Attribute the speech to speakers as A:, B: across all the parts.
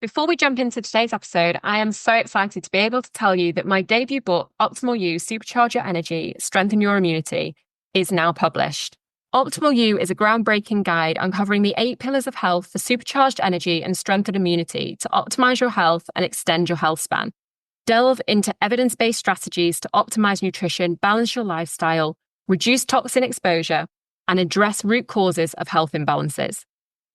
A: Before we jump into today's episode, I am so excited to be able to tell you that my debut book, Optimal You, Supercharge Your Energy, Strengthen Your Immunity, is now published. Optimal You is a groundbreaking guide uncovering the 8 pillars of health for supercharged energy and strengthened immunity to optimize your health and extend your health span. Delve into evidence-based strategies to optimize nutrition, balance your lifestyle, reduce toxin exposure, and address root causes of health imbalances.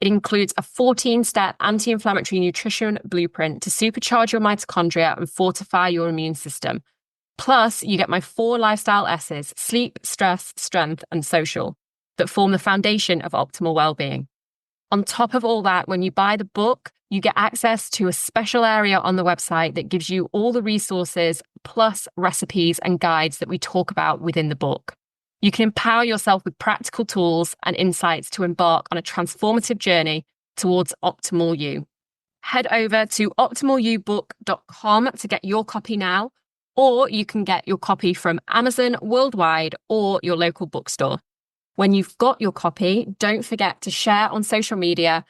A: It includes a 14-step anti-inflammatory nutrition blueprint to supercharge your mitochondria and fortify your immune system. Plus, you get my 4 lifestyle S's: sleep, stress, strength, and social, that form the foundation of optimal well-being. On top of all that, when you buy the book, you get access to a special area on the website that gives you all the resources, plus recipes and guides that we talk about within the book. You can empower yourself with practical tools and insights to embark on a transformative journey towards Optimal You. Head over to optimalyoubook.com to get your copy now, or you can get your copy from Amazon worldwide or your local bookstore. When you've got your copy, don't forget to share on social media,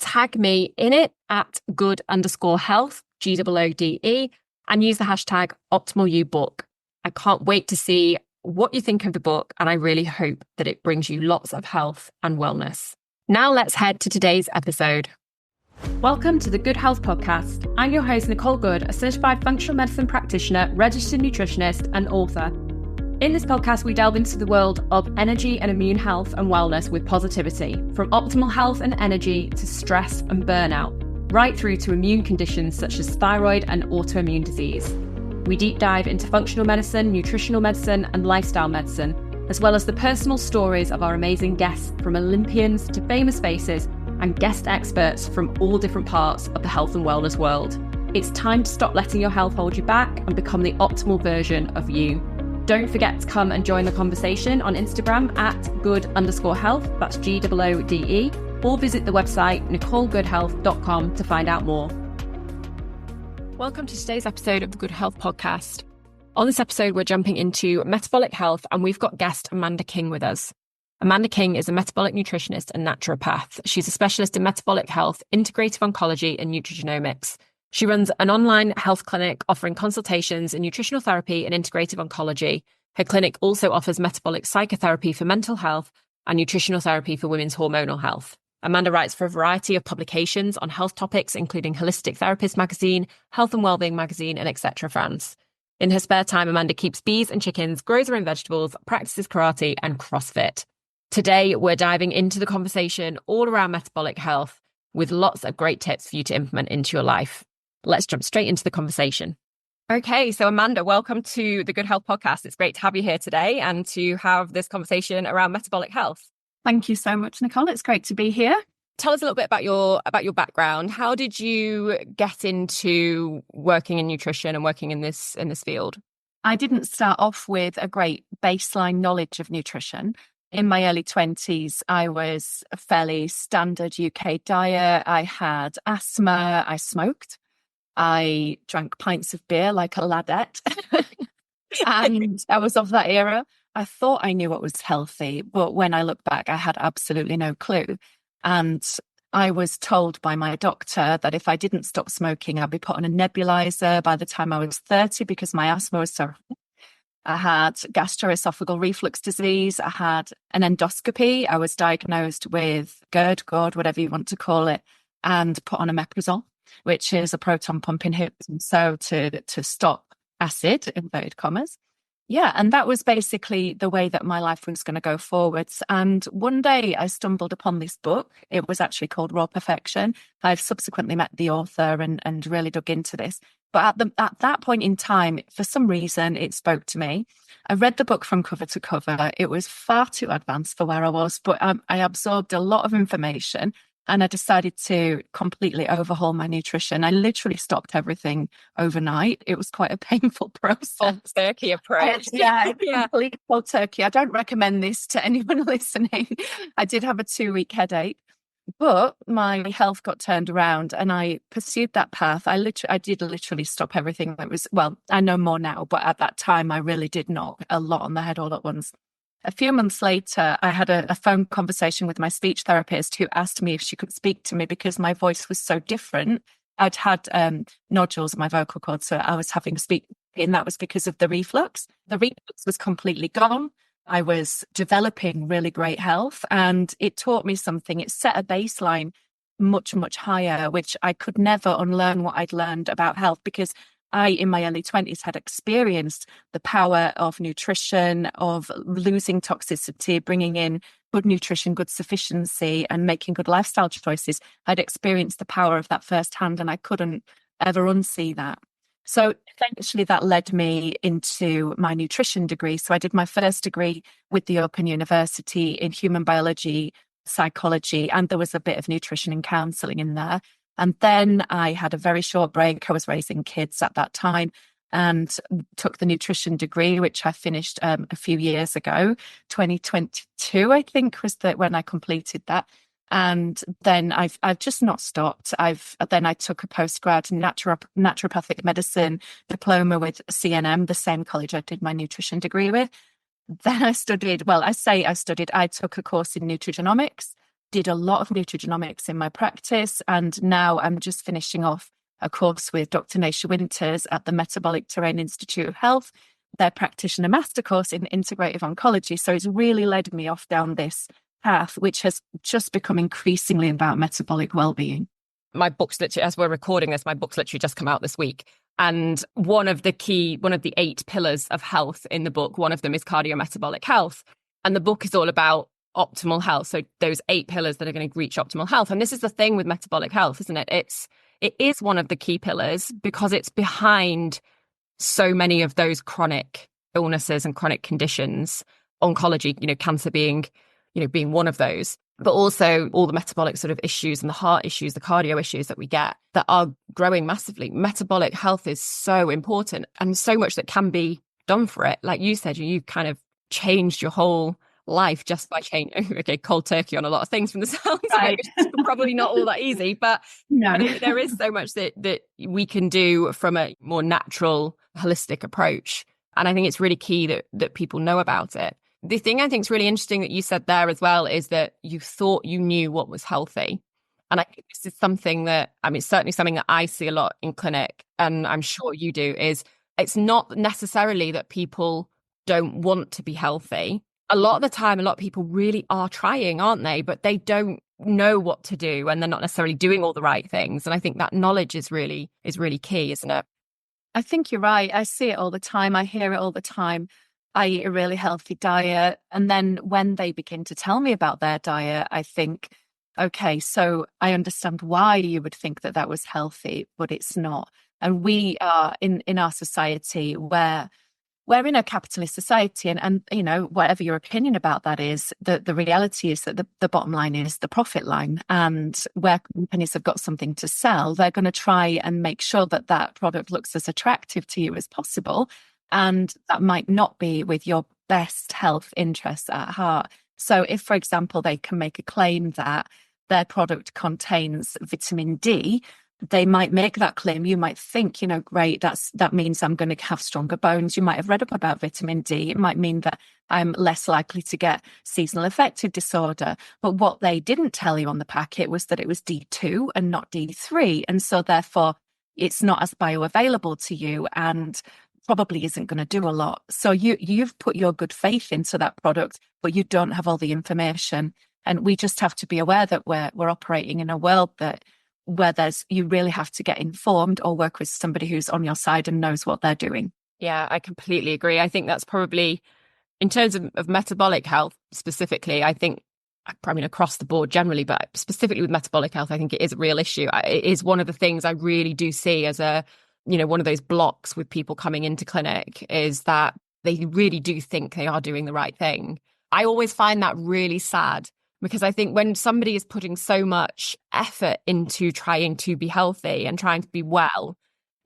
A: tag me in it at good_health, GOODE, and use the hashtag OptimalYouBook. I can't wait to see what you think of the book, and I really hope that it brings you lots of health and wellness. Now let's head to today's episode. Welcome to the Good Health Podcast. I'm your host, Nicole Good, a certified functional medicine practitioner, registered nutritionist, and author. In this podcast, we delve into the world of energy and immune health and wellness with positivity, from optimal health and energy to stress and burnout, right through to immune conditions such as thyroid and autoimmune disease. We deep dive into functional medicine, nutritional medicine, and lifestyle medicine, as well as the personal stories of our amazing guests, from Olympians to famous faces and guest experts from all different parts of the health and wellness world. It's time to stop letting your health hold you back and become the optimal version of you. Don't forget to come and join the conversation on Instagram at good_health, that's GOODE, or visit the website nicolegoodhealth.com to find out more. Welcome to today's episode of the Good Health Podcast. On this episode, we're jumping into metabolic health, and we've got guest Amanda King with us. Amanda King is a metabolic nutritionist and naturopath. She's a specialist in metabolic health, integrative oncology, and nutrigenomics. She runs an online health clinic offering consultations in nutritional therapy and integrative oncology. Her clinic also offers metabolic psychotherapy for mental health and nutritional therapy for women's hormonal health. Amanda writes for a variety of publications on health topics, including Holistic Therapist magazine, Health and Wellbeing magazine, and etc. France. In her spare time, Amanda keeps bees and chickens, grows her own vegetables, practices karate, and CrossFit. Today, we're diving into the conversation all around metabolic health with lots of great tips for you to implement into your life. Let's jump straight into the conversation. Okay, so Amanda, welcome to the Good Health Podcast. It's great to have you here today and to have this conversation around metabolic health.
B: Thank you so much, Nicole. It's great to be here.
A: Tell us a little bit about your background. How did you get into working in nutrition and working in this field?
B: I didn't start off with a great baseline knowledge of nutrition. In my early 20s, I was a fairly standard UK diet. I had asthma. I smoked. I drank pints of beer like a ladette. And I was of that era. I thought I knew what was healthy, but when I look back, I had absolutely no clue. And I was told by my doctor that if I didn't stop smoking, I'd be put on a nebulizer by the time I was 30 because my asthma was so... I had gastroesophageal reflux disease. I had an endoscopy. I was diagnosed with GERD, whatever you want to call it, and put on omeprazole, which is a proton pump inhibitor. So to stop acid, inverted commas. Yeah, and that was basically the way that my life was going to go forwards. And one day I stumbled upon this book. It was actually called Raw Perfection. I've subsequently met the author and really dug into this. But at that point in time, for some reason, it spoke to me. I read the book from cover to cover. It was far too advanced for where I was, but I absorbed a lot of information. And I decided to completely overhaul my nutrition. I literally stopped everything overnight. It was quite a painful process.
A: Cold turkey approach.
B: Yeah. Complete cold turkey. I don't recommend this to anyone listening. I did have a 2-week headache, but my health got turned around and I pursued that path. I did literally stop everything that was, well, I know more now, but at that time I really did knock a lot on the head all at once. A few months later, I had a phone conversation with my speech therapist who asked me if she could speak to me because my voice was so different. I'd had nodules in my vocal cords, so I was having to speak, and that was because of the reflux. The reflux was completely gone. I was developing really great health, and it taught me something. It set a baseline much, much higher, which I could never unlearn what I'd learned about health, because I, in my early 20s, had experienced the power of nutrition, of losing toxicity, bringing in good nutrition, good sufficiency, and making good lifestyle choices. I'd experienced the power of that firsthand, and I couldn't ever unsee that. So eventually that led me into my nutrition degree. So I did my first degree with the Open University in human biology, psychology, and there was a bit of nutrition and counselling in there. And then I had a very short break. I was raising kids at that time and took the nutrition degree, which I finished a few years ago. 2022, I think, was when I completed that. And then I've just not stopped. I took a postgrad naturopathic medicine diploma with CNM, the same college I did my nutrition degree with. Then I took a course in nutrigenomics, did a lot of nutrigenomics in my practice, and now I'm just finishing off a course with Dr. Naisha Winters at the Metabolic Terrain Institute of Health, their practitioner master course in integrative oncology. So it's really led me off down this path, which has just become increasingly about metabolic well-being.
A: My book's literally, as we're recording this, my book's literally just come out this week. And one of the 8 pillars of health in the book, one of them is cardiometabolic health. And the book is all about optimal health. So those 8 pillars that are going to reach optimal health. And this is the thing with metabolic health, isn't it? It is one of the key pillars because it's behind so many of those chronic illnesses and chronic conditions, oncology, cancer being one of those, but also all the metabolic sort of issues and the heart issues, the cardio issues that we get that are growing massively. Metabolic health is so important and so much that can be done for it. Like you said, you kind of changed your whole life just by changing, cold turkey on a lot of things from the sounds of it, which is probably not all that easy, but
B: no.
A: there is so much that we can do from a more natural, holistic approach. And I think it's really key that people know about it. The thing I think is really interesting that you said there as well is that you thought you knew what was healthy. And I think this is something that, it's certainly something that I see a lot in clinic, and I'm sure you do, is it's not necessarily that people don't want to be healthy. A lot of the time, a lot of people really are trying, aren't they? But they don't know what to do and they're not necessarily doing all the right things. And I think that knowledge is really key, isn't it?
B: I think you're right. I see it all the time. I hear it all the time. I eat a really healthy diet. And then when they begin to tell me about their diet, I think, okay, so I understand why you would think that was healthy, but it's not. And we are in our society where we're in a capitalist society, and whatever your opinion about that is, the reality is that the bottom line is the profit line, and where companies have got something to sell, they're going to try and make sure that product looks as attractive to you as possible, and that might not be with your best health interests at heart. So if, for example, they can make a claim that their product contains vitamin D, they might make that claim. You might think, great, that means I'm going to have stronger bones. You might have read up about vitamin D. It might mean that I'm less likely to get seasonal affective disorder. But what they didn't tell you on the packet was that it was D2 and not D3. And so therefore, it's not as bioavailable to you and probably isn't going to do a lot. So you've put your good faith into that product, but you don't have all the information. And we just have to be aware that we're operating in a world where you really have to get informed or work with somebody who's on your side and knows what they're doing.
A: Yeah, I completely agree. I think that's probably, in terms of metabolic health specifically, I think, across the board generally, but specifically with metabolic health, I think it is a real issue. It is one of the things I really do see as one of those blocks with people coming into clinic, is that they really do think they are doing the right thing. I always find that really sad, because I think when somebody is putting so much effort into trying to be healthy and trying to be well,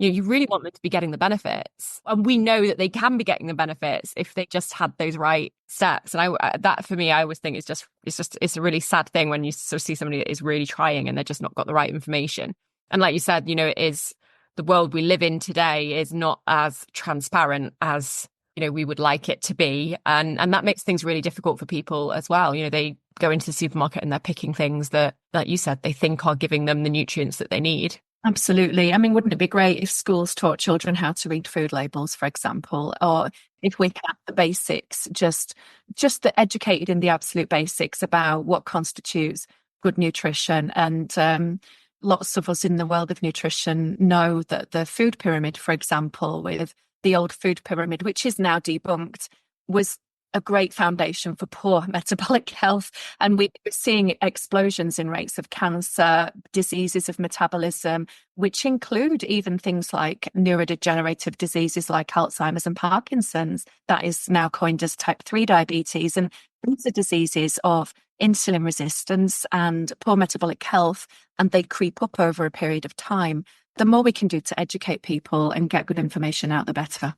A: you really want them to be getting the benefits. And we know that they can be getting the benefits if they just had those right steps. And that for me, I always think it's a really sad thing when you sort of see somebody that is really trying and they're just not got the right information. And like you said, it is the world we live in today is not as transparent as we would like it to be, and that makes things really difficult for people as well. They go into the supermarket and they're picking things that, like you said, they think are giving them the nutrients that they need.
B: Absolutely. I mean, wouldn't it be great if schools taught children how to read food labels, for example, or if we had the basics, educated in the absolute basics about what constitutes good nutrition. And lots of us in the world of nutrition know that the food pyramid, for example, with the old food pyramid, which is now debunked, was a great foundation for poor metabolic health. And we're seeing explosions in rates of cancer, diseases of metabolism, which include even things like neurodegenerative diseases like Alzheimer's and Parkinson's, that is now coined as type 3 diabetes. And these are diseases of insulin resistance and poor metabolic health, and they creep up over a period of time. The more we can do to educate people and get good information out, the better.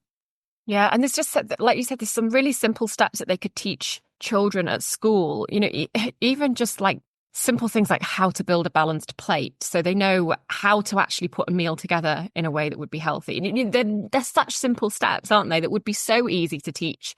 A: Yeah, and there's just, like you said, there's some really simple steps that they could teach children at school. You know, even just like simple things like how to build a balanced plate, so they know how to actually put a meal together in a way that would be healthy. And they're such simple steps, aren't they? That would be so easy to teach,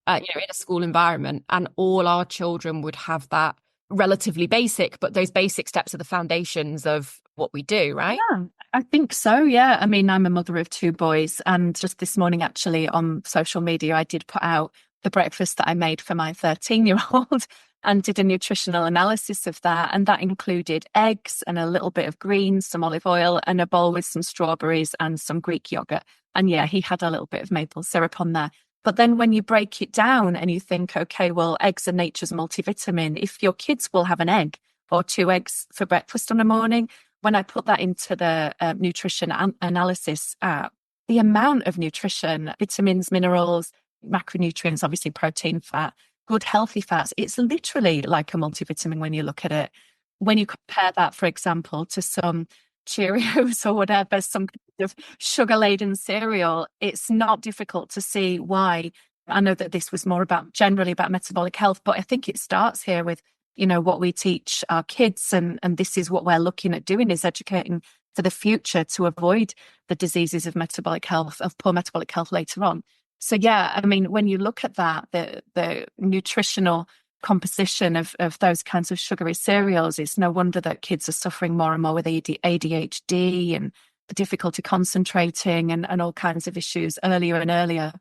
A: in a school environment, and all our children would have that relatively basic. But those basic steps are the foundations of what we do, right?
B: Yeah, I think so. Yeah. I mean, I'm a mother of two boys, and just this morning, actually, on social media, I did put out the breakfast that I made for my 13-year-old and did a nutritional analysis of that. And that included eggs and a little bit of greens, some olive oil, and a bowl with some strawberries and some Greek yogurt. And yeah, he had a little bit of maple syrup on there. But then when you break it down and you think, okay, well, eggs are nature's multivitamin. If your kids will have an egg or two eggs for breakfast on a morning, when I put that into the nutrition analysis app, the amount of nutrition, vitamins, minerals, macronutrients, obviously protein, fat, good healthy fats, it's literally like a multivitamin when you look at it. When you compare that, for example, to some Cheerios or whatever, some kind of sugar-laden cereal, it's not difficult to see why. I know that this was more generally about metabolic health, but I think it starts here with what we teach our kids, and this is what we're looking at doing, is educating for the future to avoid the diseases of metabolic health, of poor metabolic health later on. So yeah, I mean, when you look at that, the nutritional composition of those kinds of sugary cereals, it's no wonder that kids are suffering more and more with ADHD and difficulty concentrating and all kinds of issues earlier and earlier.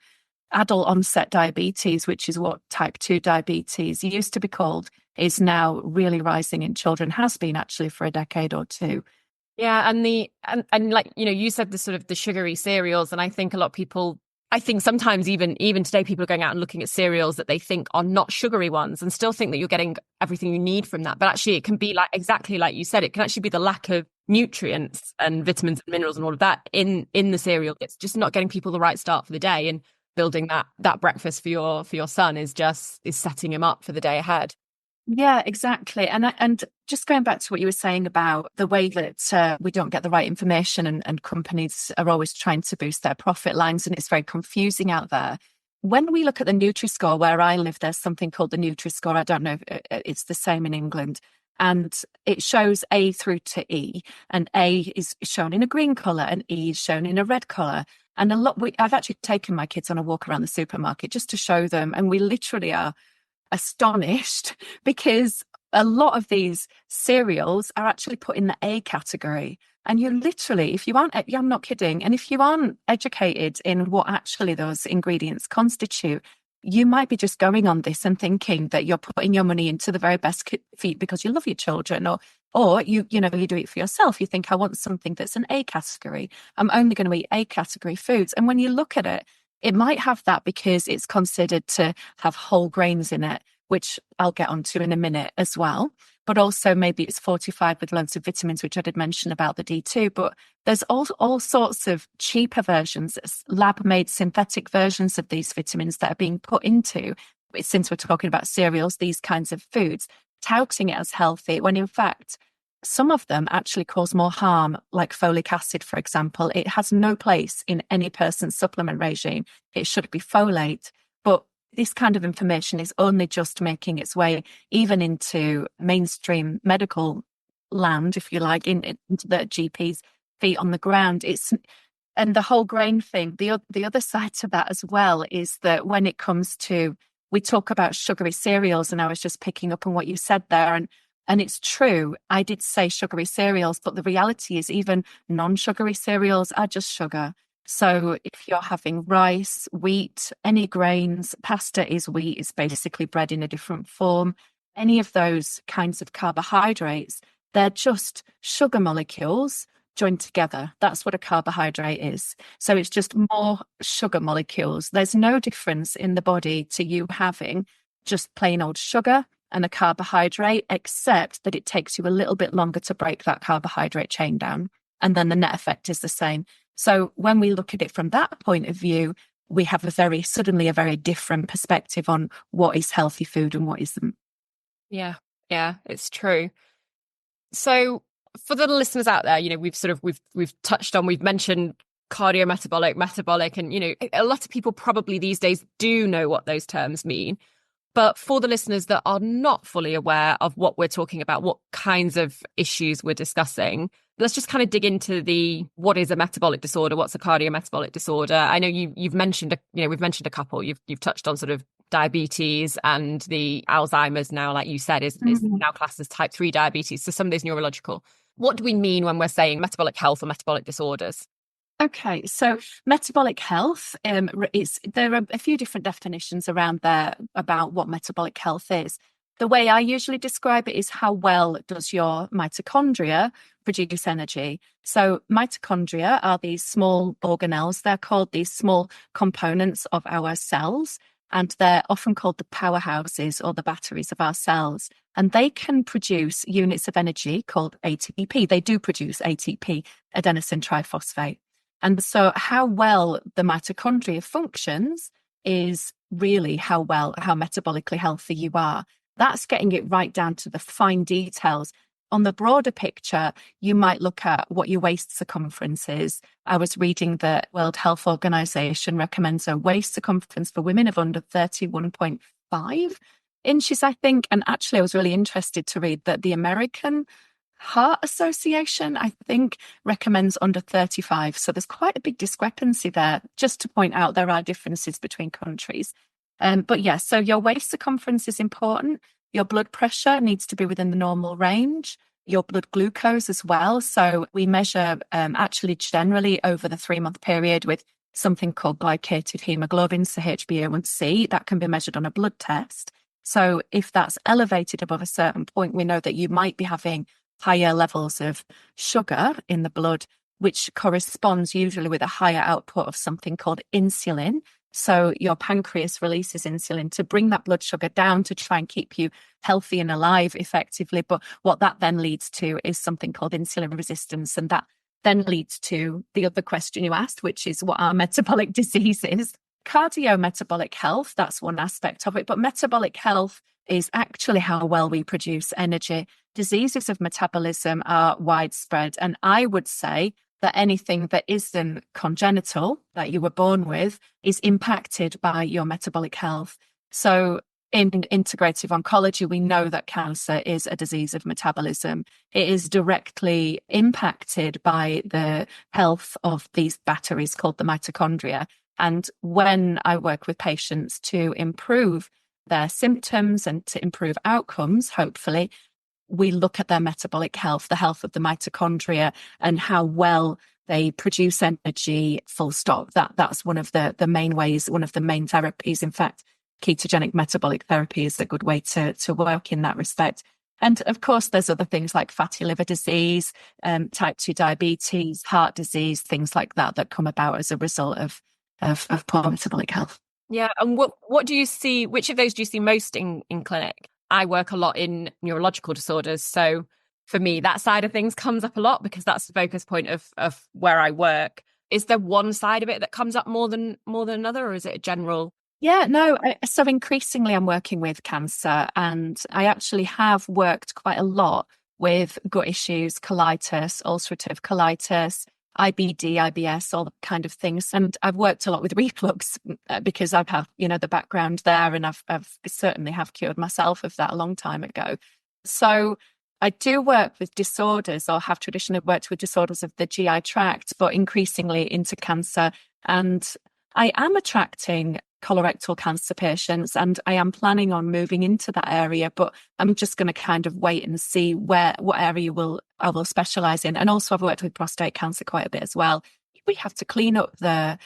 B: Adult onset diabetes, which is what type 2 diabetes used to be called, is now really rising in children, has been actually for a decade or two.
A: Yeah, and like, you said the sort of the sugary cereals, and I think a lot of people, I think sometimes even today, people are going out and looking at cereals that they think are not sugary ones and still think that you're getting everything you need from that. But actually it can be like, exactly like you said, it can actually be the lack of nutrients and vitamins and minerals and all of that in the cereal. It's just not getting people the right start for the day, and building that breakfast for your son is setting him up for the day ahead.
B: Yeah, exactly. And just going back to what you were saying about the way that we don't get the right information, and companies are always trying to boost their profit lines, and it's very confusing out there. When we look at the Nutri-Score, where I live, there's something called the Nutri-Score. I don't know if it's the same in England. And it shows A through to E, and A is shown in a green colour and E is shown in a red colour. And I've actually taken my kids on a walk around the supermarket just to show them, and we literally are astonished because a lot of these cereals are actually put in the A category. And you literally, if you aren't, I'm not kidding, and if you aren't educated in what actually those ingredients constitute, you might be just going on this and thinking that you're putting your money into the very best feed because you love your children, or you do it for yourself. You think, I want something that's an A category. I'm only going to eat A category foods. And when you look at it, it might have that because it's considered to have whole grains in it, which I'll get onto in a minute as well. But also maybe it's fortified with loads of vitamins, which I did mention about the D2. But there's all sorts of cheaper versions, lab-made synthetic versions of these vitamins that are being put into, since we're talking about cereals, these kinds of foods, touting it as healthy, when in fact, some of them actually cause more harm, like folic acid, for example. It has no place in any person's supplement regime. It should be folate. But this kind of information is only just making its way even into mainstream medical land, if you like, into the GP's feet on the ground. And the whole grain thing, the other side to that as well is that when it comes to, we talk about sugary cereals, and I was just picking up on what you said there, and And it's true, I did say sugary cereals, but the reality is even non-sugary cereals are just sugar. So if you're having rice, wheat, any grains, pasta is wheat, it's basically bread in a different form. Any of those kinds of carbohydrates, they're just sugar molecules joined together. That's what a carbohydrate is. So it's just more sugar molecules. There's no difference in the body to you having just plain old sugar and a carbohydrate, except that it takes you a little bit longer to break that carbohydrate chain down. And then the net effect is the same. So when we look at it from that point of view, we have suddenly a very different perspective on what is healthy food and what isn't.
A: Yeah, it's true. So for the listeners out there, we've touched on, we've mentioned cardiometabolic, metabolic, and, a lot of people probably these days do know what those terms mean. But for the listeners that are not fully aware of what we're talking about, what kinds of issues we're discussing, let's just kind of dig into what is a metabolic disorder, what's a cardiometabolic disorder. I know you've mentioned, we've mentioned a couple. You've touched on sort of diabetes and the Alzheimer's now, like you said, is now classed as type 3 diabetes. So some of these neurological. What do we mean when we're saying metabolic health or metabolic disorders?
B: Okay, so metabolic health, there are a few different definitions around there about what metabolic health is. The way I usually describe it is how well does your mitochondria produce energy. So mitochondria are these small organelles. They're called these small components of our cells, and they're often called the powerhouses or the batteries of our cells. And they can produce units of energy called ATP. They do produce ATP, adenosine triphosphate. And so how well the mitochondria functions is really how metabolically healthy you are. That's getting it right down to the fine details. On the broader picture, you might look at what your waist circumference is. I was reading the World Health Organization recommends a waist circumference for women of under 31.5 inches, I think. And actually, I was really interested to read that the American Heart Association, I think, recommends under 35. So there's quite a big discrepancy there, just to point out there are differences between countries. But yes, so your waist circumference is important. Your blood pressure needs to be within the normal range. Your blood glucose as well. So we measure actually generally over the 3-month period with something called glycated hemoglobin, so HbA1c. That can be measured on a blood test. So if that's elevated above a certain point, we know that you might be having higher levels of sugar in the blood, which corresponds usually with a higher output of something called insulin. So your pancreas releases insulin to bring that blood sugar down to try and keep you healthy and alive effectively. But what that then leads to is something called insulin resistance. And that then leads to the other question you asked, which is what are metabolic diseases? Cardiometabolic health, that's one aspect of it. But metabolic health is actually how well we produce energy. Diseases of metabolism are widespread. And I would say that anything that isn't congenital, that you were born with, is impacted by your metabolic health. So in integrative oncology, we know that cancer is a disease of metabolism. It is directly impacted by the health of these batteries called the mitochondria. And when I work with patients to improve their symptoms and to improve outcomes, hopefully, we look at their metabolic health, the health of the mitochondria, and how well they produce energy, full stop. That's one of the main ways, one of the main therapies. In fact, ketogenic metabolic therapy is a good way to work in that respect. And of course, there's other things like fatty liver disease, type 2 diabetes, heart disease, things like that come about as a result of poor metabolic health.
A: Yeah. And what do you see, which of those do you see most in clinic? I work a lot in neurological disorders. So for me, that side of things comes up a lot because that's the focus point of where I work. Is there one side of it that comes up more than another, or is it a general?
B: Yeah, no. So increasingly I'm working with cancer, and I actually have worked quite a lot with gut issues, colitis, ulcerative colitis, IBD, IBS, all the kind of things. And I've worked a lot with reflux because I've had, the background there, and I've certainly have cured myself of that a long time ago. So I do work with disorders, or have traditionally worked with disorders of the GI tract, but increasingly into cancer. And I am attracting colorectal cancer patients, and I am planning on moving into that area, but I'm just going to kind of wait and see what area I will specialize in. And also I've worked with prostate cancer quite a bit as well. We have to clean up the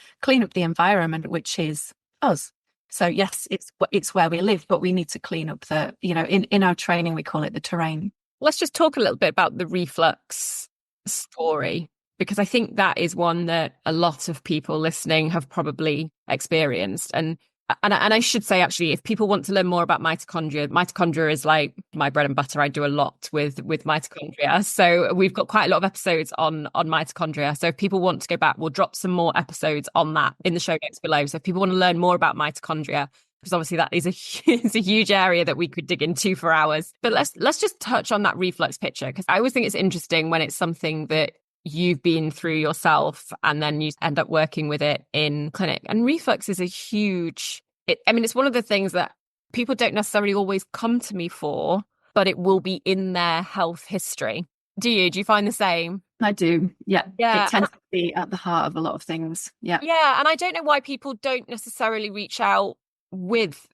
B: environment, which is us. So yes, it's where we live, but we need to clean up in our training, we call it the terrain.
A: Let's just talk a little bit about the reflux story, because I think that is one that a lot of people listening have probably experienced. And I should say, actually, if people want to learn more about mitochondria is like my bread and butter. I do a lot with mitochondria. So we've got quite a lot of episodes on mitochondria. So if people want to go back, we'll drop some more episodes on that in the show notes below. So if people want to learn more about mitochondria, because obviously that is it's a huge area that we could dig into for hours. But let's just touch on that reflux picture, because I always think it's interesting when it's something that you've been through yourself and then you end up working with it in clinic. And reflux is a huge, it's one of the things that people don't necessarily always come to me for, but it will be in their health history. Do you find the same?
B: I do. Yeah.
A: Yeah.
B: It tends to be at the heart of a lot of things. Yeah.
A: Yeah. And I don't know why people don't necessarily reach out with,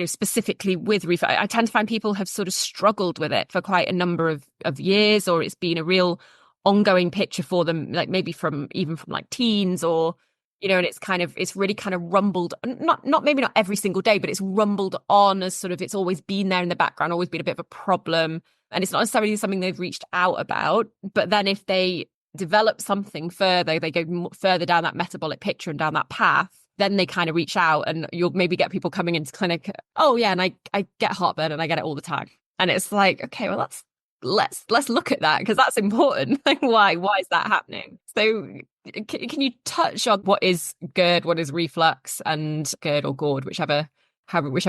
A: specifically with reflux. I tend to find people have sort of struggled with it for quite a number of years, or it's been a real ongoing picture for them, like maybe from like teens, or and it's really kind of rumbled, maybe not every single day, but it's rumbled on as sort of, it's always been there in the background, always been a bit of a problem, and it's not necessarily something they've reached out about. But then if they develop something further, they go further down that metabolic picture and down that path, then they kind of reach out, and you'll maybe get people coming into clinic, oh yeah, and I get heartburn and I get it all the time. And it's like, okay, well, let's look at that, because that's important. Like, why is that happening? So can you touch on what is GERD, what is reflux, and GERD or GORD, whichever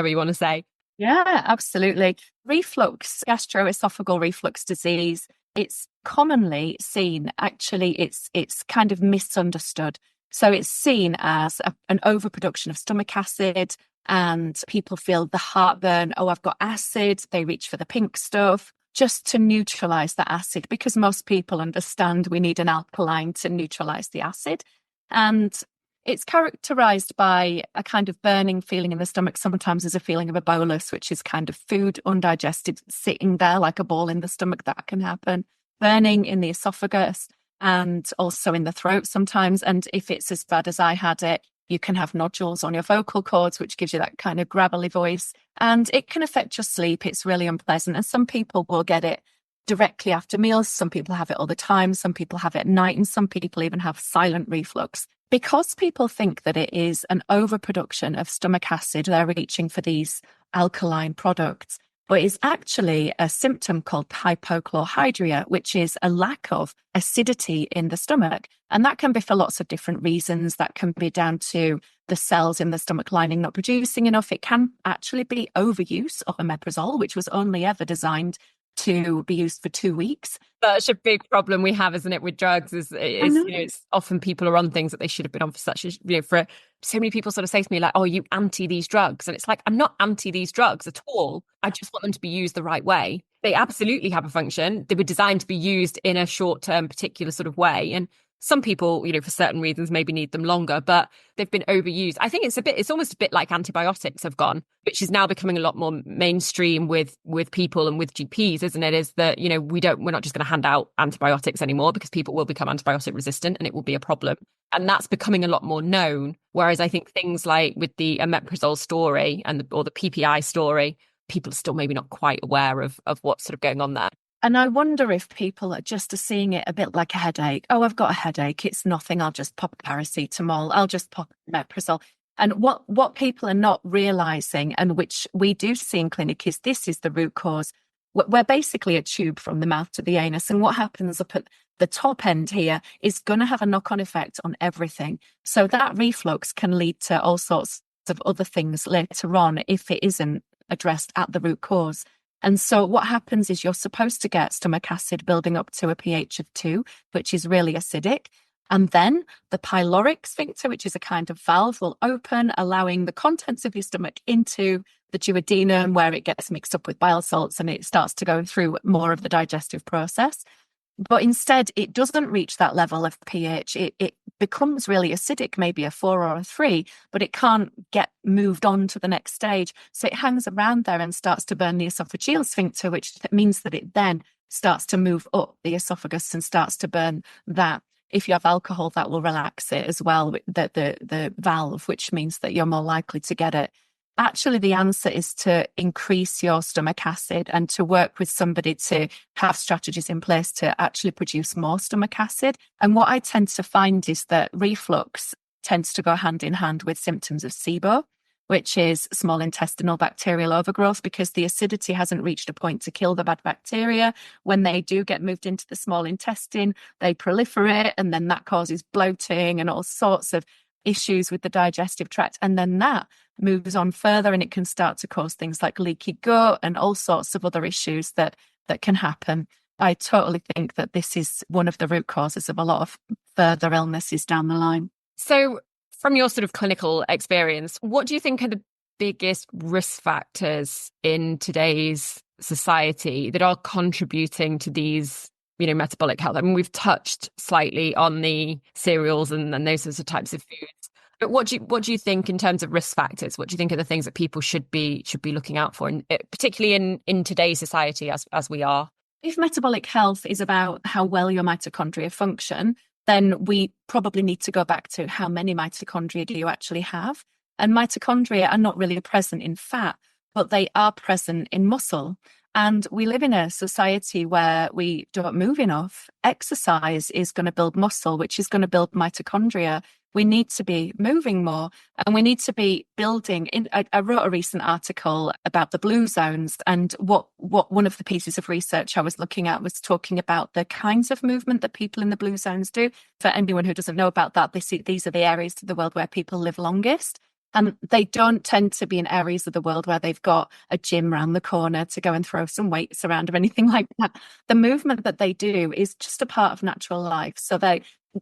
A: you want to say?
B: Yeah, absolutely. Reflux, gastroesophageal reflux disease, it's commonly seen, actually it's kind of misunderstood. So it's seen as an overproduction of stomach acid, and people feel the heartburn, oh, I've got acid, they reach for the pink stuff just to neutralize the acid, because most people understand we need an alkaline to neutralize the acid. And it's characterized by a kind of burning feeling in the stomach. Sometimes there's a feeling of a bolus, which is kind of food undigested sitting there like a ball in the stomach. That can happen. Burning in the esophagus and also in the throat sometimes. And if it's as bad as I had it, you can have nodules on your vocal cords, which gives you that kind of gravelly voice. And it can affect your sleep. It's really unpleasant. And some people will get it directly after meals. Some people have it all the time. Some people have it at night. And some people even have silent reflux. Because people think that it is an overproduction of stomach acid, they're reaching for these alkaline products. But it's actually a symptom called hypochlorhydria, which is a lack of acidity in the stomach. And that can be for lots of different reasons. That can be down to the cells in the stomach lining not producing enough. It can actually be overuse of omeprazole, which was only ever designed to be used for 2 weeks.
A: Such a big problem we have, isn't it, with drugs? It's often people are on things that they should have been on for such a, for so many people sort of say to me like, oh, you anti these drugs. And it's like, I'm not anti these drugs at all. I just want them to be used the right way. They absolutely have a function. They were designed to be used in a short-term particular sort of way. And some people, for certain reasons, maybe need them longer, but they've been overused. I think it's almost a bit like antibiotics have gone, which is now becoming a lot more mainstream with people and with GPs, isn't it? Is that, we're not just going to hand out antibiotics anymore, because people will become antibiotic resistant and it will be a problem. And that's becoming a lot more known. Whereas I think things like with the omeprazole story or the PPI story, people are still maybe not quite aware of what's sort of going on there.
B: And I wonder if people are just seeing it a bit like a headache. Oh, I've got a headache. It's nothing. I'll just pop paracetamol. I'll just pop omeprazole. And what people are not realizing, and which we do see in clinic, is this is the root cause. We're basically a tube from the mouth to the anus. And what happens up at the top end here is going to have a knock-on effect on everything. So that reflux can lead to all sorts of other things later on if it isn't addressed at the root cause. And so what happens is you're supposed to get stomach acid building up to a pH of 2, which is really acidic. And then the pyloric sphincter, which is a kind of valve, will open, allowing the contents of your stomach into the duodenum, where it gets mixed up with bile salts and it starts to go through more of the digestive process. But instead, it doesn't reach that level of pH. It becomes really acidic, maybe a 4 or a 3, but it can't get moved on to the next stage. So it hangs around there and starts to burn the esophageal sphincter, which means that it then starts to move up the esophagus and starts to burn that. If you have alcohol, that will relax it as well, the valve, which means that you're more likely to get it. Actually, the answer is to increase your stomach acid and to work with somebody to have strategies in place to actually produce more stomach acid. And what I tend to find is that reflux tends to go hand in hand with symptoms of SIBO, which is small intestinal bacterial overgrowth, because the acidity hasn't reached a point to kill the bad bacteria. When they do get moved into the small intestine, they proliferate, and then that causes bloating and all sorts of issues with the digestive tract. And then that moves on further and it can start to cause things like leaky gut and all sorts of other issues that can happen. I totally think that this is one of the root causes of a lot of further illnesses down the line.
A: So from your sort of clinical experience, what do you think are the biggest risk factors in today's society that are contributing to these, metabolic health? I mean, we've touched slightly on the cereals and those sorts of types of foods. But what do you think in terms of risk factors? What do you think are the things that people should be looking out for, and particularly in today's society as we are?
B: If metabolic health is about how well your mitochondria function, then we probably need to go back to how many mitochondria do you actually have? And mitochondria are not really present in fat, but they are present in muscle. And we live in a society where we don't move enough. Exercise is going to build muscle, which is going to build mitochondria. We need to be moving more, and we need to be building. I wrote a recent article about the blue zones, and what one of the pieces of research I was looking at was talking about the kinds of movement that people in the blue zones do. For anyone who doesn't know about that, these are the areas of the world where people live longest. And they don't tend to be in areas of the world where they've got a gym around the corner to go and throw some weights around or anything like that. The movement that they do is just a part of natural life. So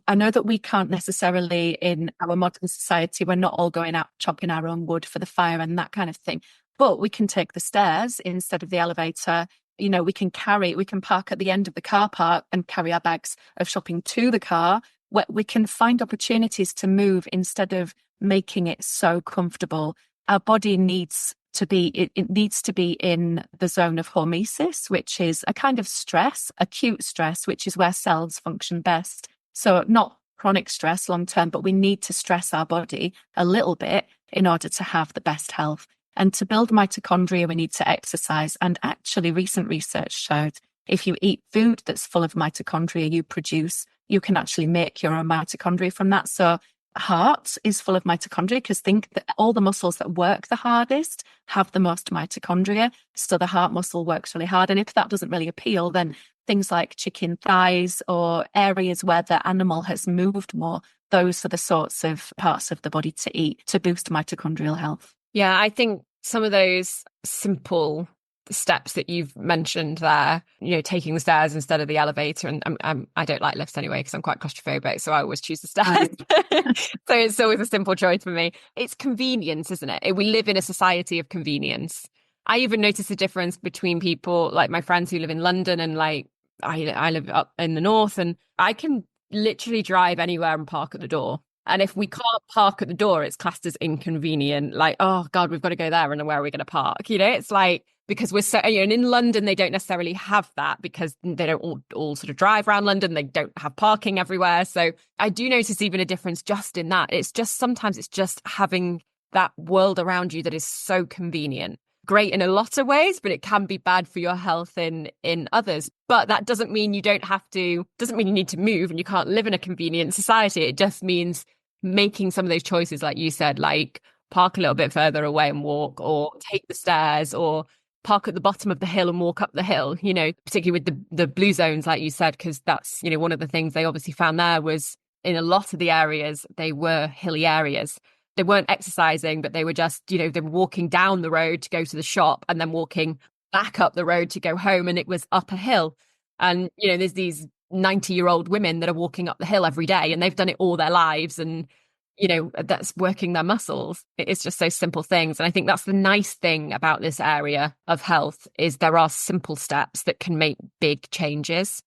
B: I know that we can't necessarily, in our modern society, we're not all going out chopping our own wood for the fire and that kind of thing, but we can take the stairs instead of the elevator. We can park at the end of the car park and carry our bags of shopping to the car. We can find opportunities to move instead of making it so comfortable. Our body needs to be, it needs to be in the zone of hormesis, which is a kind of stress, acute stress, which is where cells function best. So not chronic stress long term, but we need to stress our body a little bit in order to have the best health. And to build mitochondria, we need to exercise. And actually, recent research showed if you eat food that's full of mitochondria you can actually make your own mitochondria from that. So heart is full of mitochondria, because think that all the muscles that work the hardest have the most mitochondria. So the heart muscle works really hard. And if that doesn't really appeal, then things like chicken thighs or areas where the animal has moved more, those are the sorts of parts of the body to eat to boost mitochondrial health.
A: Yeah, I think some of those simple steps that you've mentioned there, taking the stairs instead of the elevator, and I don't like lifts anyway because I'm quite claustrophobic, so I always choose the stairs. So it's always a simple choice for me. It's convenience, isn't it? We live in a society of convenience. I even notice the difference between people like my friends who live in London and like I live up in the north, and I can literally drive anywhere and park at the door. And if we can't park at the door, it's classed as inconvenient. Like, oh God, we've got to go there, and where are we going to park? It's like, because we're so, and in London, they don't necessarily have that because they don't all sort of drive around London. They don't have parking everywhere. So I do notice even a difference just in that. Sometimes it's just having that world around you that is so convenient. Great in a lot of ways, but it can be bad for your health in others. But that doesn't mean you need to move and you can't live in a convenient society. It just means making some of those choices, like you said, like park a little bit further away and walk, or take the stairs, or park at the bottom of the hill and walk up the hill, particularly with the blue zones, like you said, because that's, one of the things they obviously found there was in a lot of the areas, they were hilly areas. They weren't exercising, but they were just, they were walking down the road to go to the shop and then walking back up the road to go home. And it was up a hill. And, there's these 90-year-old women that are walking up the hill every day, and they've done it all their lives. And, that's working their muscles. It's just so simple things. And I think that's the nice thing about this area of health, is there are simple steps that can make big changes.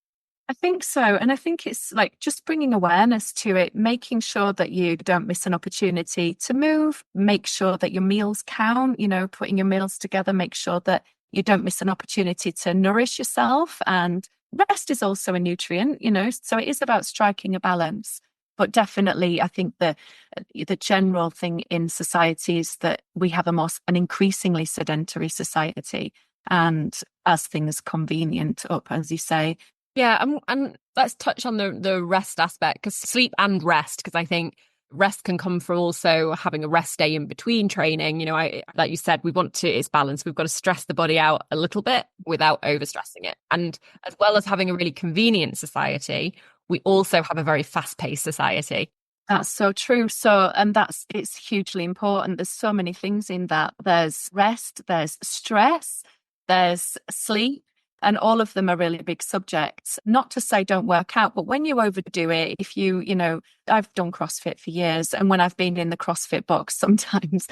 B: I think so. And I think it's like just bringing awareness to it, making sure that you don't miss an opportunity to move, make sure that your meals count, putting your meals together, make sure that you don't miss an opportunity to nourish yourself. And rest is also a nutrient, so it is about striking a balance. But definitely, I think the general thing in society is that we have an increasingly sedentary society. And as things convenient up, as you say.
A: Yeah, and let's touch on the rest aspect, because sleep and rest, because I think rest can come from also having a rest day in between training. Like you said, it's balanced. We've got to stress the body out a little bit without overstressing it. And as well as having a really convenient society, we also have a very fast-paced society.
B: That's so true. It's hugely important. There's so many things in that. There's rest, there's stress, there's sleep. And all of them are really big subjects. Not to say don't work out, but when you overdo it, if I've done CrossFit for years, and when I've been in the CrossFit box, sometimes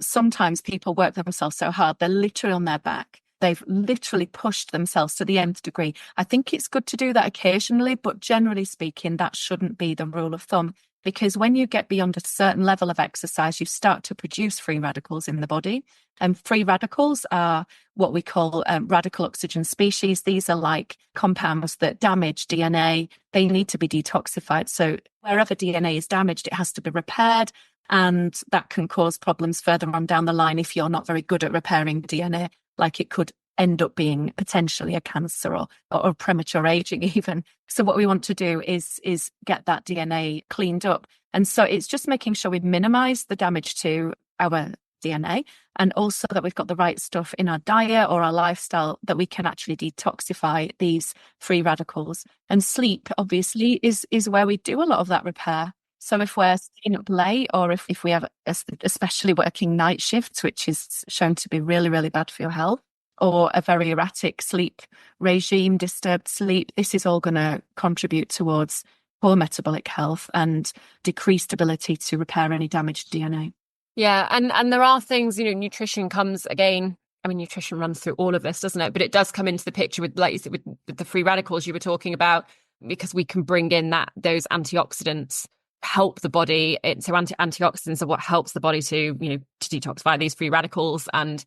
B: sometimes people work themselves so hard, they're literally on their back. They've literally pushed themselves to the nth degree. I think it's good to do that occasionally, but generally speaking, that shouldn't be the rule of thumb. Because when you get beyond a certain level of exercise, you start to produce free radicals in the body. And free radicals are what we call radical oxygen species. These are like compounds that damage DNA. They need to be detoxified. So wherever DNA is damaged, it has to be repaired. And that can cause problems further on down the line if you're not very good at repairing DNA, like it could end up being potentially a cancer or premature aging even. So what we want to do is get that DNA cleaned up. And so it's just making sure we minimize the damage to our DNA, and also that we've got the right stuff in our diet or our lifestyle that we can actually detoxify these free radicals. And sleep, obviously, is where we do a lot of that repair. So if we're staying up late, or if we have especially working night shifts, which is shown to be really, really bad for your health, or a very erratic sleep regime, disturbed sleep, this is all going to contribute towards poor metabolic health and decreased ability to repair any damaged DNA.
A: Yeah, and there are things, nutrition comes again. I mean, nutrition runs through all of this, doesn't it? But it does come into the picture with, like you said, with the free radicals you were talking about, because we can bring in those antioxidants, help the body. So antioxidants are what helps the body to detoxify these free radicals, and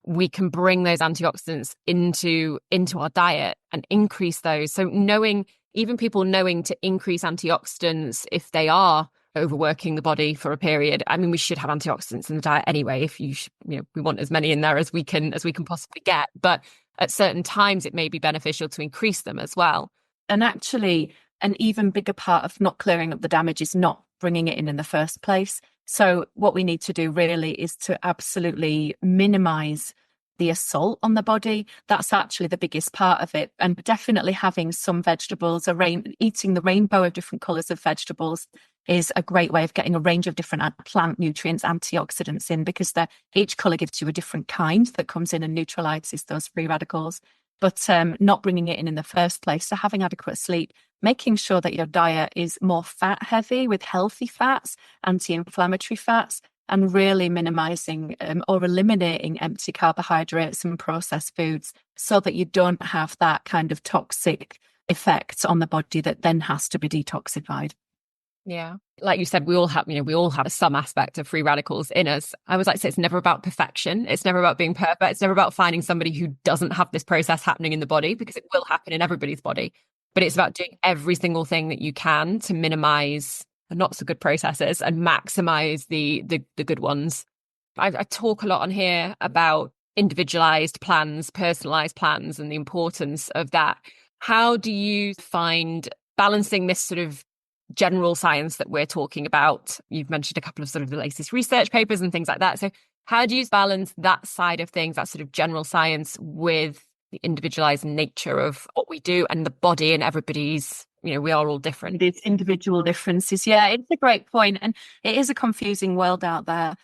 A: we can bring those antioxidants into our diet and increase those. So even people knowing to increase antioxidants if they are overworking the body for a period. I mean, we should have antioxidants in the diet anyway. If we want as many in there as we can possibly get. But at certain times, it may be beneficial to increase them as well.
B: And actually, an even bigger part of not clearing up the damage is not bringing it in the first place. So what we need to do really is to absolutely minimize the assault on the body. That's actually the biggest part of it. And definitely having some vegetables, eating the rainbow of different colors of vegetables is a great way of getting a range of different plant nutrients, antioxidants in, because each color gives you a different kind that comes in and neutralizes those free radicals. But not bringing it in the first place. So having adequate sleep, making sure that your diet is more fat heavy with healthy fats, anti-inflammatory fats, and really minimizing or eliminating empty carbohydrates and processed foods, so that you don't have that kind of toxic effect on the body that then has to be detoxified.
A: Yeah. Like you said, we all have some aspect of free radicals in us. I always like to say it's never about perfection. It's never about being perfect. It's never about finding somebody who doesn't have this process happening in the body, because it will happen in everybody's body. But it's about doing every single thing that you can to minimize the not so good processes and maximize the good ones. I talk a lot on here about individualized plans, personalized plans, and the importance of that. How do you find balancing this sort of general science that we're talking about? You've mentioned a couple of sort of the latest research papers and things like that. So how do you balance that side of things, that sort of general science, with the individualized nature of what we do and the body and everybody's, we are all different.
B: It's individual differences. Yeah, it's a great point. And it is a confusing world out there.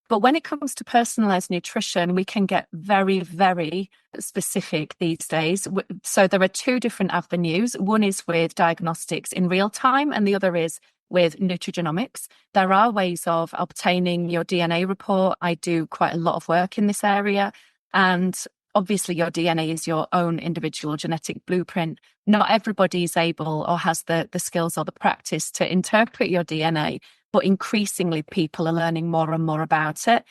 B: But when it comes to personalized nutrition, we can get very, very specific these days. So there are two different avenues. One is with diagnostics in real time, and the other is with nutrigenomics. There are ways of obtaining your DNA report. I do quite a lot of work in this area. And obviously your DNA is your own individual genetic blueprint. Not everybody is able or has the skills or the practice to interpret your DNA, but increasingly people are learning more and more about it.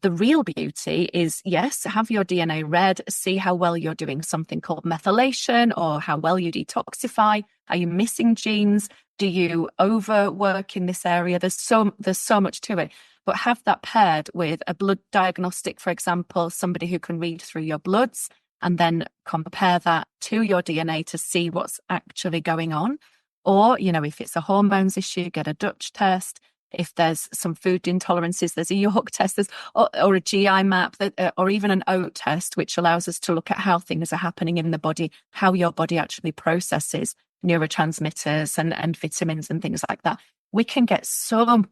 B: The real beauty is, yes, have your DNA read, see how well you're doing something called methylation or how well you detoxify. Are you missing genes? Do you overwork in this area? There's so much to it. But have that paired with a blood diagnostic, for example, somebody who can read through your bloods and then compare that to your DNA to see what's actually going on. Or, if it's a hormones issue, get a Dutch test. If there's some food intolerances, there's a York test, or a GI map, or even an oat test, which allows us to look at how things are happening in the body, how your body actually processes neurotransmitters and vitamins and things like that. We can get so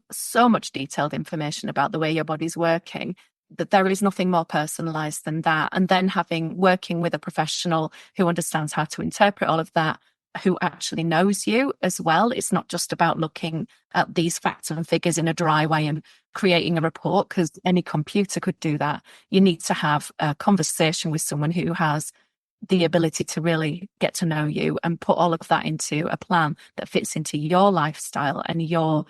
B: much detailed information about the way your body's working that there is nothing more personalized than that. And then working with a professional who understands how to interpret all of that, who actually knows you as well. It's not just about looking at these facts and figures in a dry way and creating a report, because any computer could do that. You need to have a conversation with someone who has the ability to really get to know you and put all of that into a plan that fits into your lifestyle and your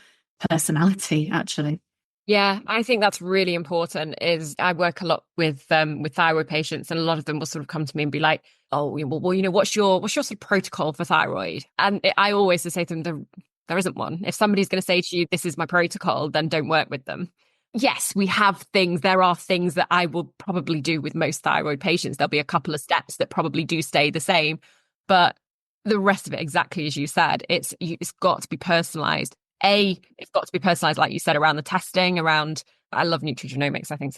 B: personality, actually.
A: Yeah, I think that's really important. Is I work a lot with thyroid patients, and a lot of them will sort of come to me and be like, "Oh, well, what's your sort of protocol for thyroid?" And I always say to them, there isn't one. If somebody's going to say to you, "This is my protocol," then don't work with them. Yes, we have things. There are things that I will probably do with most thyroid patients. There'll be a couple of steps that probably do stay the same, but the rest of it, exactly as you said, it's got to be personalized. It's got to be personalized, like you said, around the testing, around. I love nutrigenomics. I think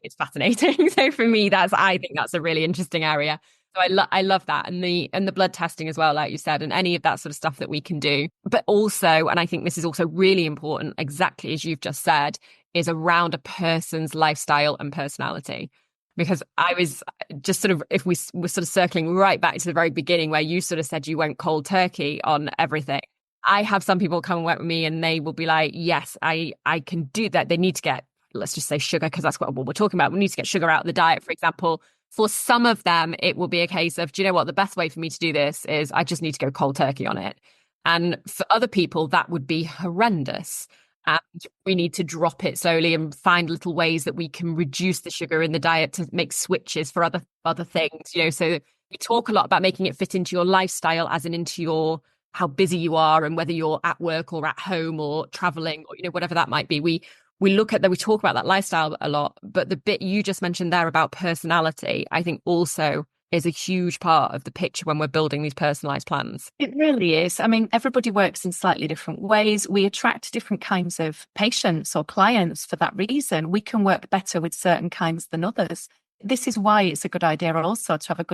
A: it's fascinating. So for me, I think that's a really interesting area. So I love that, and the blood testing as well, like you said, and any of that sort of stuff that we can do. But also, and I think this is also really important, exactly as you've just said, is around a person's lifestyle and personality. Because I was just sort of, if we were sort of circling right back to the very beginning where you sort of said you went cold turkey on everything. I have some people come and work with me and they will be like, yes, I can do that. They need to get, let's just say sugar, because that's what we're talking about. We need to get sugar out of the diet, for example. For some of them, it will be a case of, do you know what? The best way for me to do this is I just need to go cold turkey on it. And for other people, that would be horrendous. And we need to drop it slowly and find little ways that we can reduce the sugar in the diet to make switches for other things. So we talk a lot about making it fit into your lifestyle, as in into your how busy you are and whether you're at work or at home or traveling or whatever that might be. We look at that, we talk about that lifestyle a lot, but the bit you just mentioned there about personality, I think also is a huge part of the picture when we're building these personalized plans.
B: It really is. I mean, everybody works in slightly different ways. We attract different kinds of patients or clients for that reason. We can work better with certain kinds than others. This is why it's a good idea also to have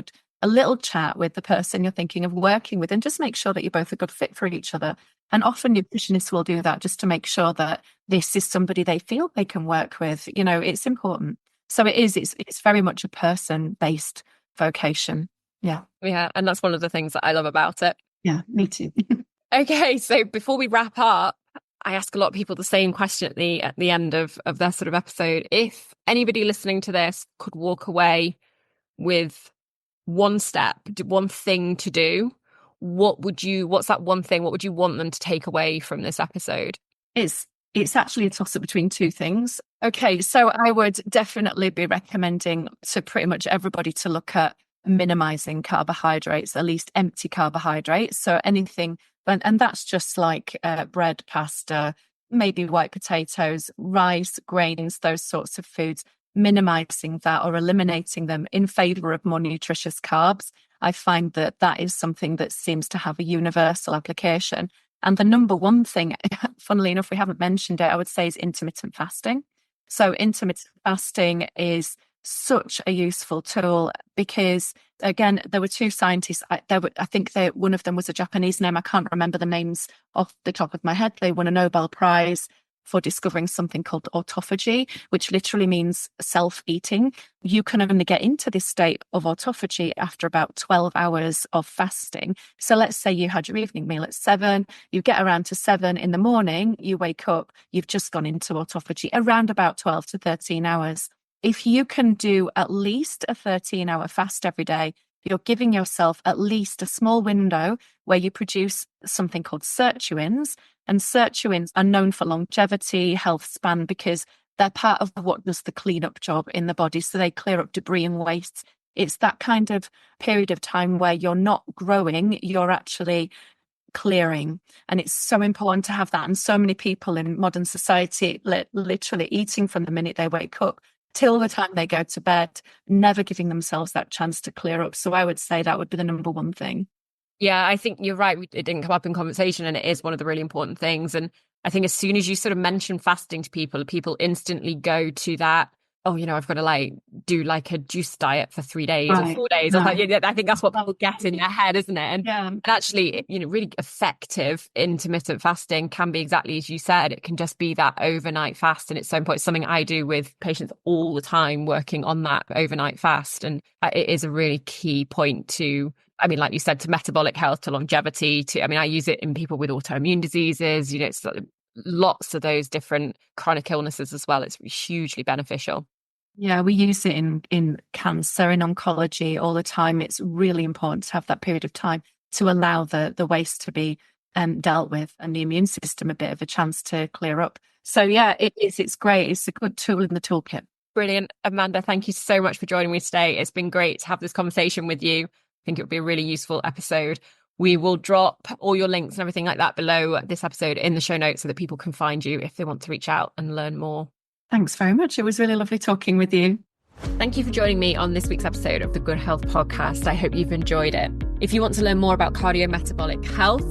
B: a little chat with the person you're thinking of working with and just make sure that you're both a good fit for each other. And often nutritionists will do that just to make sure that this is somebody they feel they can work with. It's important. So it's very much a person-based vocation. Yeah.
A: And that's one of the things that I love about it.
B: Yeah, me too.
A: Okay, so before we wrap up, I ask a lot of people the same question at the end of their sort of episode. If anybody listening to this could walk away with one step, one thing to do, what's that one thing? What would you want them to take away from this episode?
B: It's actually a toss-up between two things. Okay, so I would definitely be recommending to pretty much everybody to look at minimizing carbohydrates, at least empty carbohydrates. So anything, and that's just like bread, pasta, maybe white potatoes, rice, grains, those sorts of foods, minimizing that or eliminating them in favor of more nutritious carbs. I find that is something that seems to have a universal application. And the number one thing, funnily enough, we haven't mentioned it, I would say, is intermittent fasting. So intermittent fasting is such a useful tool because, again, there were two scientists. I think one of them was a Japanese name. I can't remember the names off the top of my head. They won a Nobel Prize for discovering something called autophagy, which literally means self-eating. You can only get into this state of autophagy after about 12 hours of fasting. So let's say you had your evening meal at 7, you get around to 7 in the morning, you wake up, you've just gone into autophagy around about 12 to 13 hours. if you can do at least a 13-hour fast every day, you're giving yourself at least a small window where you produce something called sirtuins. And sirtuins are known for longevity, health span, because they're part of what does the cleanup job in the body. So they clear up debris and waste. It's that kind of period of time where you're not growing, you're actually clearing. And it's so important to have that. And so many people in modern society literally eating from the minute they wake up till the time they go to bed, never giving themselves that chance to clear up. So I would say that would be the number one thing.
A: Yeah, I think you're right. It didn't come up in conversation, and it is one of the really important things. And I think as soon as you sort of mention fasting to people, people instantly go to that, oh, I've got to do a juice diet for 3 days or 4 days. Right. I think that's what people get in their head, isn't it? And actually, really effective intermittent fasting can be exactly as you said. It can just be that overnight fast. And it's so important. It's something I do with patients all the time, working on that overnight fast. And it is a really key point to, like you said, to metabolic health, to longevity, I use it in people with autoimmune diseases, it's lots of those different chronic illnesses as well. It's hugely beneficial.
B: Yeah, we use it in cancer, in oncology all the time. It's really important to have that period of time to allow the waste to be dealt with and the immune system a bit of a chance to clear up. So yeah, it's great. It's a good tool in the toolkit.
A: Brilliant. Amanda, thank you so much for joining me today. It's been great to have this conversation with you. I think it would be a really useful episode. We will drop all your links and everything like that below this episode in the show notes so that people can find you if they want to reach out and learn more.
B: Thanks very much. It was really lovely talking with you.
A: Thank you for joining me on this week's episode of the Good Health Podcast. I hope you've enjoyed it. If you want to learn more about cardiometabolic health,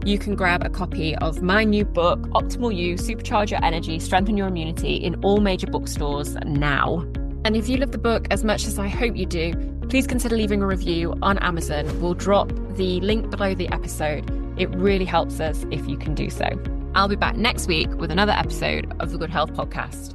A: you can grab a copy of my new book, Optimal You, Supercharge Your Energy, Strengthen Your Immunity, in all major bookstores now. And if you love the book as much as I hope you do, please consider leaving a review on Amazon. We'll drop the link below the episode. It really helps us if you can do so. I'll be back next week with another episode of the Good Health Podcast.